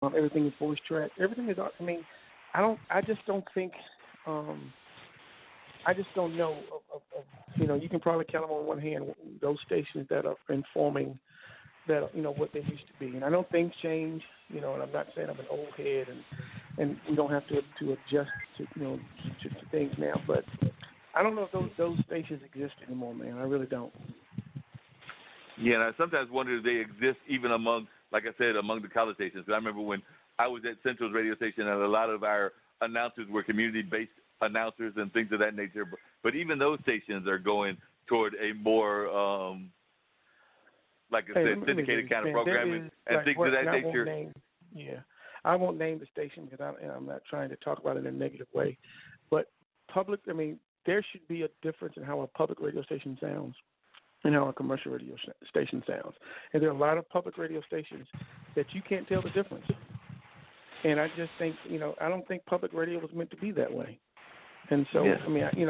Everything is voice track. Everything is. I mean, I don't. I just don't think. I just don't know. You can probably count them on one hand those stations that are informing that what they used to be. And I know things change. And I'm not saying I'm an old head, and we don't have to adjust to to things now. But I don't know if those stations exist anymore, man. I really don't. Yeah, and I sometimes wonder if they exist even among, like I said, among the college stations. I remember when I was at Central's radio station, and a lot of our announcers were community-based announcers and things of that nature. But even those stations are going toward a more, like I said, syndicated kind of programming and things of that nature. I won't name the station because I'm not trying to talk about it in a negative way. But there should be a difference in how a public radio station sounds and how a commercial radio station sounds. And there are a lot of public radio stations that you can't tell the difference. And I just think, I don't think public radio was meant to be that way. And so, yeah.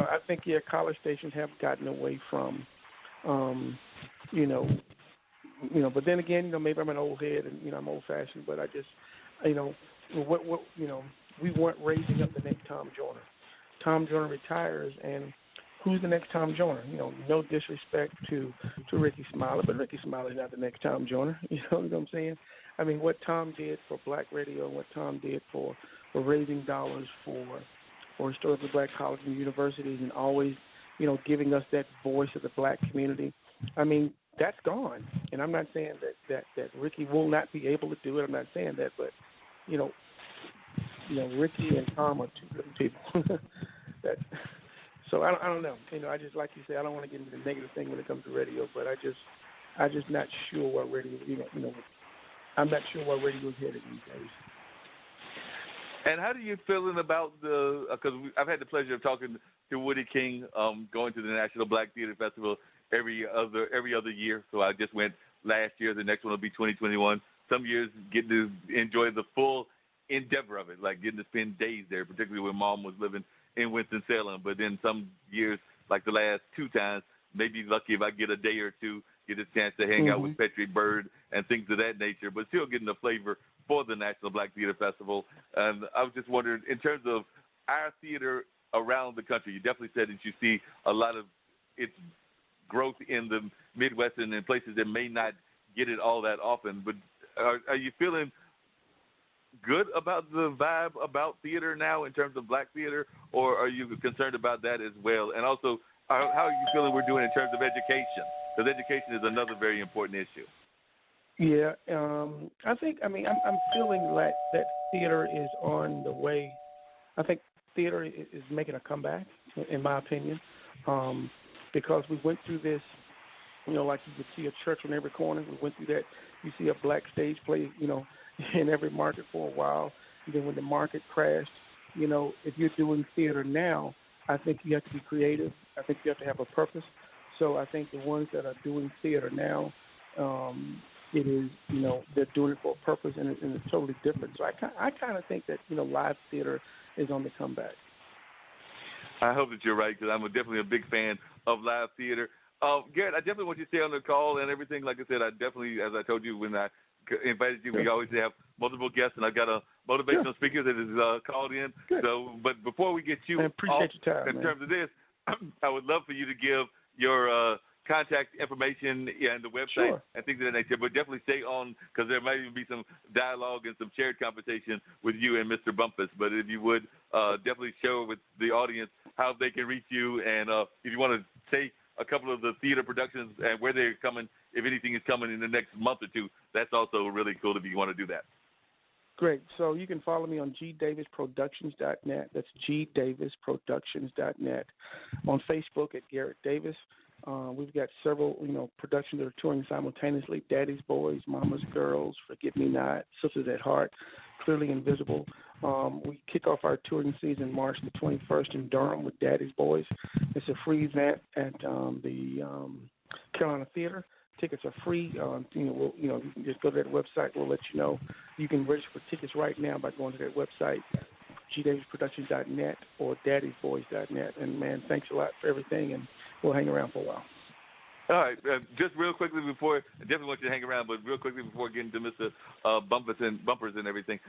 I think, college stations have gotten away from, but then again, maybe I'm an old head and, I'm old-fashioned, but I just, we weren't raising up the next Tom Joyner. Tom Joyner retires, and who's the next Tom Joyner? No disrespect to Ricky Smiley, but Ricky Smiley is not the next Tom Joyner. You know what I'm saying? I mean, what Tom did for black radio and what Tom did for raising dollars for historically black colleges and universities and always, giving us that voice of the black community. I mean, that's gone. And I'm not saying that Ricky will not be able to do it. I'm not saying that, but, Ricky and Tom are two different people. So I don't know. I just, like you said, I don't want to get into the negative thing when it comes to radio, but I just not sure what radio, I'm not sure what radio is headed these days. And how do you feeling about because I've had the pleasure of talking to Woody King, going to the National Black Theater Festival every other year. So I just went last year. The next one will be 2021. Some years getting to enjoy the full endeavor of it, like getting to spend days there, particularly when Mom was living in Winston-Salem. But then some years, like the last two times, maybe lucky if I get a day or two, get a chance to hang out with Petrie Bird and things of that nature, but still getting a flavor for the National Black Theater Festival. And I was just wondering, in terms of our theater around the country, you definitely said that you see a lot of its growth in the Midwest and in places that may not get it all that often. But are you feeling good about the vibe about theater now in terms of black theater, or are you concerned about that as well? And also, how are you feeling we're doing in terms of education? Because education is another very important issue. Yeah, I think, I'm feeling like that theater is on the way. I think theater is making a comeback, in my opinion, because we went through this, like you would see a church on every corner. We went through that. You see a black stage play, in every market for a while. And then when the market crashed, if you're doing theater now, I think you have to be creative. I think you have to have a purpose. So I think the ones that are doing theater now, it is, they're doing it for a purpose, and it's totally different. So I kind of think that, live theater is on the comeback. I hope that you're right, because I'm definitely a big fan of live theater. Garrett, I definitely want you to stay on the call and everything. Like I said, I definitely, as I told you when I invited you, we always have multiple guests, and I've got a motivational speaker that is called in. Good. So, but before we get you I appreciate your time, in terms of this, I would love for you to give your contact information and the website and things of that nature, but definitely stay on, because there might even be some dialogue and some shared conversation with you and Mr. Bumpus. But if you would definitely share with the audience how they can reach you, and if you want to say a couple of the theater productions and where they're coming, if anything is coming in the next month or two, that's also really cool if you want to do that. Great. So you can follow me on gdavisproductions.net. That's gdavisproductions.net. On Facebook at Garrett Davis. We've got several, productions that are touring simultaneously: Daddy's Boys, Mama's Girls, Forget Me Not, Sisters at Heart, Clearly Invisible. We kick off our touring season March the 21st in Durham with Daddy's Boys. It's a free event at the Carolina Theater. Tickets are free. You can just go to that website. We'll let you know. You can register for tickets right now by going to that website, gdavisproductions.net or daddysboys.net. And, man, thanks a lot for everything, and we'll hang around for a while. All right, just real quickly before, I definitely want you to hang around, but real quickly before getting to Mr. Bumpers and everything,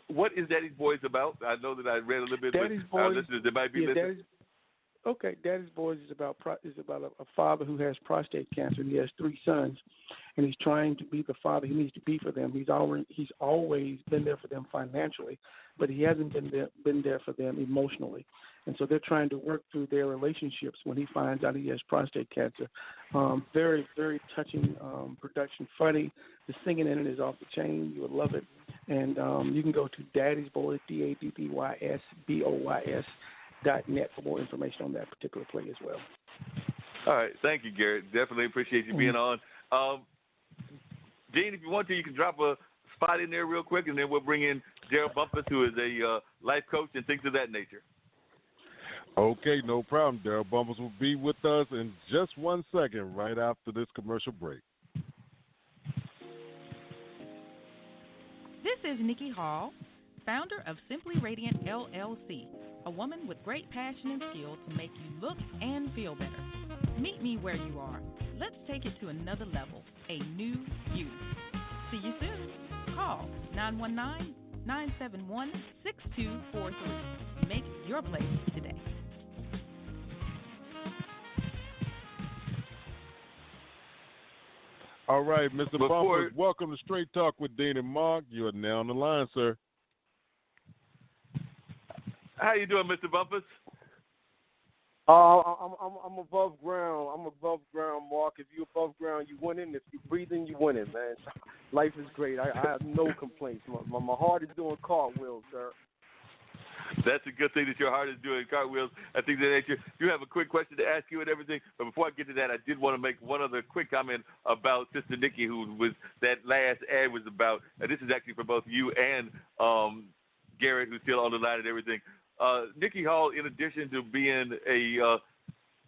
what is Daddy's Boys about? I know that I read a little bit, Daddy's but our Boys, listeners that might be listening. Daddy's Boys is about a father who has prostate cancer. He has 3 sons, and he's trying to be the father he needs to be for them. He's always been there for them financially, but he hasn't been there for them emotionally. And so they're trying to work through their relationships when he finds out he has prostate cancer. Very, very touching production. Funny. The singing in it is off the chain. You would love it. And you can go to Daddy's Boys, DADDYSBOYS.net for more information on that particular play as well. All right. Thank you, Garrett. Definitely appreciate you being on. Dean, if you want to, you can drop a spot in there real quick, and then we'll bring in Gerald Bumpus, who is a life coach and things of that nature. Okay, no problem. Daryl Bumpus will be with us in just 1 second, right after this commercial break. This is Nikki Hall, founder of Simply Radiant LLC, a woman with great passion and skill to make you look and feel better. Meet me where you are. Let's take it to another level, a new you. See you soon. Call 919-971-6243. Make your place today. All right, Mr. Bumpers, welcome to Straight Talk with Dean and Mark. You are now on the line, sir. How you doing, Mr. Bumpus? I'm above ground. I'm above ground, Mark. If you're above ground, you winning. If you're breathing, you winning, man. Life is great. I have no complaints. My heart is doing cartwheels, sir. That's a good thing that your heart is doing cartwheels. I think that you have a quick question to ask you and everything. But before I get to that, I did want to make one other quick comment about Sister Nikki, who was that last ad was about. This is actually for both you and Garrett, who's still on the line and everything. Nikki Hall, in addition to being a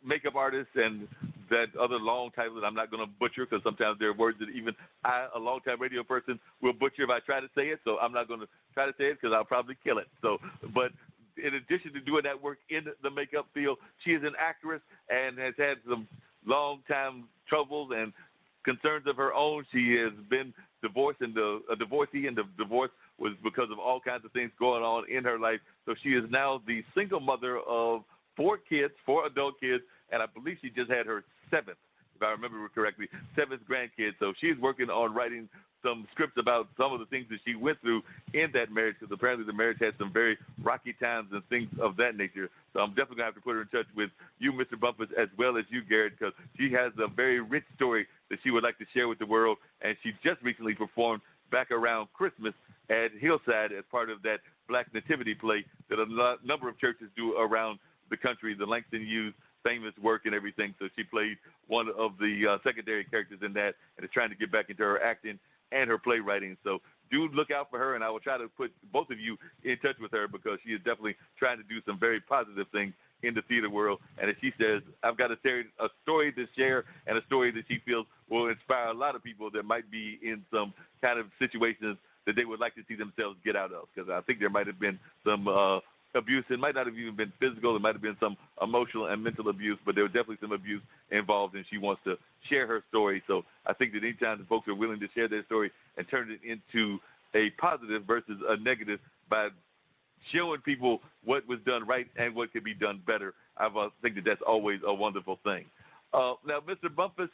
makeup artist and that other long title that I'm not going to butcher because sometimes there are words that even I, a long-time radio person, will butcher if I try to say it. So I'm not going to try to say it because I'll probably kill it. So, but in addition to doing that work in the makeup field, she is an actress and has had some long-time troubles and concerns of her own. She has been divorced and a divorcee, and the divorce was because of all kinds of things going on in her life. So she is now the single mother of 4 adult kids, and I believe she just had her 7th, if I remember correctly, 7th grandkid. So she's working on writing some scripts about some of the things that she went through in that marriage, because apparently the marriage had some very rocky times and things of that nature. So I'm definitely going to have to put her in touch with you, Mr. Bumpus, as well as you, Garrett, because she has a very rich story that she would like to share with the world, and she just recently performed back around Christmas at Hillside as part of that Black Nativity play that a number of churches do around the country, the Langston Hughes famous work and everything. So she played one of the secondary characters in that and is trying to get back into her acting and her playwriting. So do look out for her, and I will try to put both of you in touch with her because she is definitely trying to do some very positive things in the theater world. And as she says, I've got a story to share and a story that she feels will inspire a lot of people that might be in some kind of situations that they would like to see themselves get out of, because I think there might have been some abuse. It might not have even been physical. It might have been some emotional and mental abuse, but there was definitely some abuse involved, and she wants to share her story. So I think that anytime the folks are willing to share their story and turn it into a positive versus a negative by showing people what was done right and what could be done better, I think that that's always a wonderful thing. Now, Mr. Bumpus,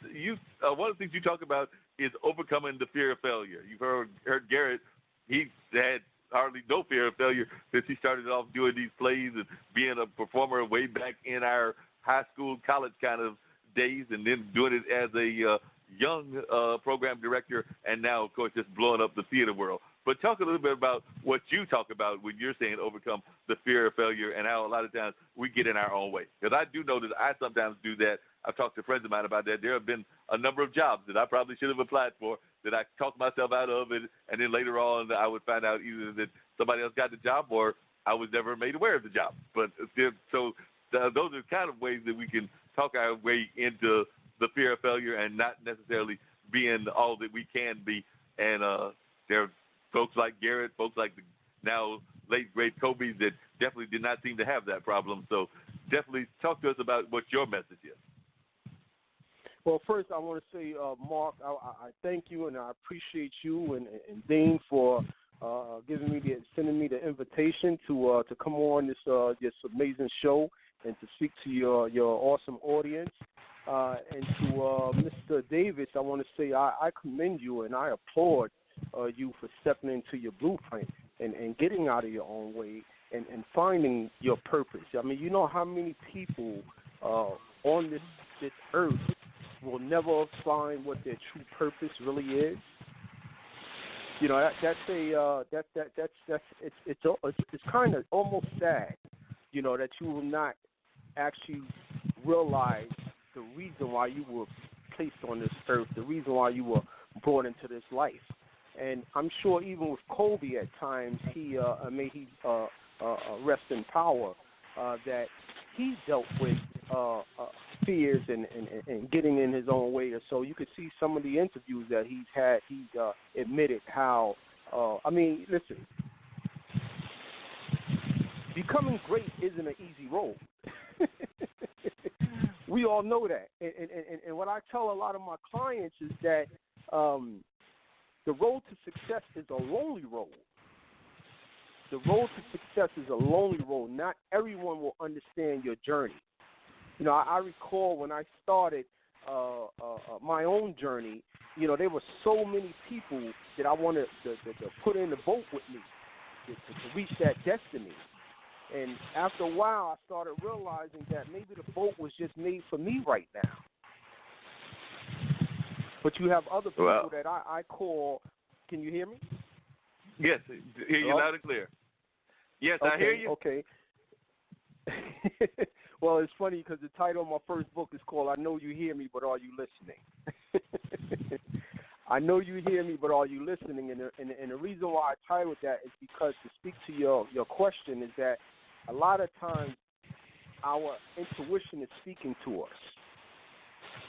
one of the things you talk about is overcoming the fear of failure. You've heard Garrett. He had hardly no fear of failure since he started off doing these plays and being a performer way back in our high school, college kind of days, and then doing it as a young program director, and now, of course, just blowing up the theater world. But talk a little bit about what you talk about when you're saying overcome the fear of failure and how a lot of times we get in our own way. Because I do know that I sometimes do that. I've talked to friends of mine about that. There have been a number of jobs that I probably should have applied for that I talked myself out of it, and then later on I would find out either that somebody else got the job or I was never made aware of the job. But those are kind of ways that we can talk our way into the fear of failure and not necessarily being all that we can be. And there are folks like Garrett, folks like the now late, great Kobe that definitely did not seem to have that problem. So definitely talk to us about what your message is. Well, first I want to say, Mark, I thank you and I appreciate you and Dean for sending me the invitation to come on this amazing show and to speak to your awesome audience. And to Mr. Davis, I want to say I commend you and I applaud you for stepping into your blueprint and getting out of your own way and finding your purpose. I mean, you know how many people on this earth will never find what their true purpose really is. You know, it's kind of almost sad, you know, that you will not actually realize the reason why you were placed on this earth, the reason why you were brought into this life. And I'm sure even with Kobe at times, may he rest in power, that he dealt with fears and getting in his own way. So you could see some of the interviews that he's had, he's admitted how, listen, becoming great isn't an easy road. We all know that. And what I tell a lot of my clients is that the road to success is a lonely road. The road to success is a lonely road. Not everyone will understand your journey. You know, I recall when I started my own journey, you know, there were so many people that I wanted to put in the boat with me to reach that destiny. And after a while, I started realizing that maybe the boat was just made for me right now. But you have other people that I call. Can you hear me? Yes, hear you loud and clear. Yes, okay, I hear you. Okay. Well, it's funny because the title of my first book is called I Know You Hear Me, But Are You Listening? I know you hear me, but are you listening? And the reason why I titled that is because, to speak to your question, is that a lot of times our intuition is speaking to us.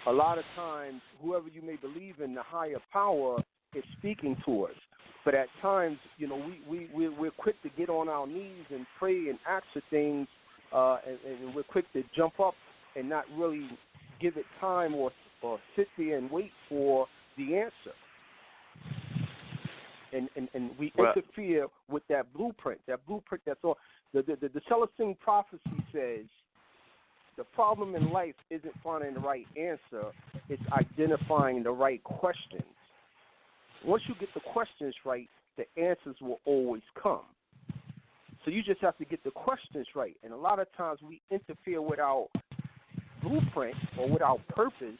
A lot of times, whoever you may believe in, the higher power, is speaking to us. But at times, you know, we're quick to get on our knees and pray and ask for things, and we're quick to jump up and not really give it time or sit there and wait for the answer. And we interfere with that blueprint that's on. The Celestine prophecy says the problem in life isn't finding the right answer, it's identifying the right questions. Once you get the questions right, the answers will always come. So you just have to get the questions right. And a lot of times we interfere with our blueprint or with our purpose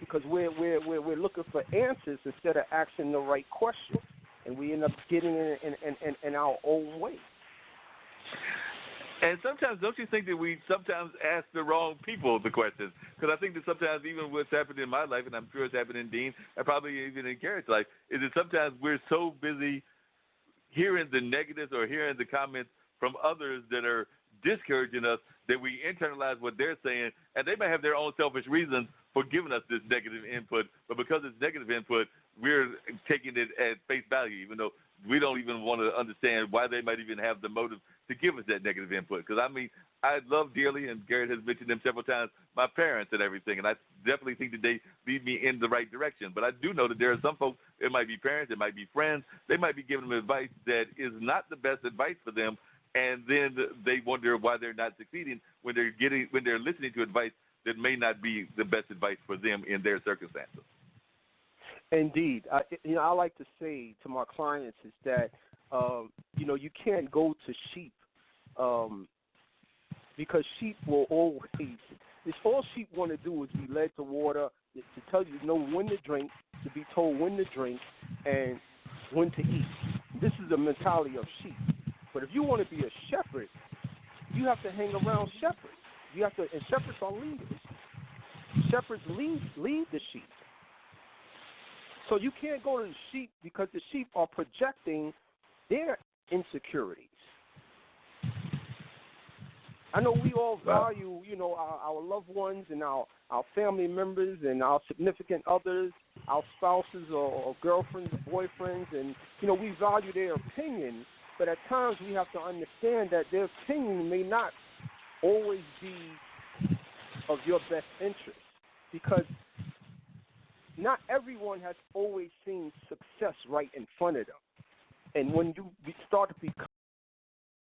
because we're looking for answers instead of asking the right questions. And we end up getting in our own way. And sometimes, don't you think that we sometimes ask the wrong people the questions? Because I think that sometimes, even what's happened in my life, and I'm sure it's happened in Dean, and probably even in Garrett's life, is that sometimes we're so busy hearing the negatives or hearing the comments from others that are discouraging us that we internalize what they're saying, and they may have their own selfish reasons for giving us this negative input, but because it's negative input, we're taking it at face value, even though we don't even want to understand why they might even have the motive to give us that negative input. Because, I mean, I love dearly, and Garrett has mentioned them several times, my parents and everything, and I definitely think that they lead me in the right direction. But I do know that there are some folks, it might be parents, it might be friends, they might be giving them advice that is not the best advice for them, and then they wonder why they're not succeeding when they're listening to advice that may not be the best advice for them in their circumstances. Indeed. I like to say to my clients is that, you can't go to sheep because sheep will always, it's all sheep want to do is be led to water, to tell you when to drink, to be told when to drink, and when to eat. This is the mentality of sheep. But if you want to be a shepherd, you have to hang around shepherds. And shepherds are leaders. Shepherds lead the sheep. So you can't go to the sheep because the sheep are projecting their insecurities. I know we all value, our loved ones and our family members and our significant others, our spouses or girlfriends or boyfriends, and, we value their opinion, but at times we have to understand that their opinion may not always be of your best interest because not everyone has always seen success right in front of them. And when you start to become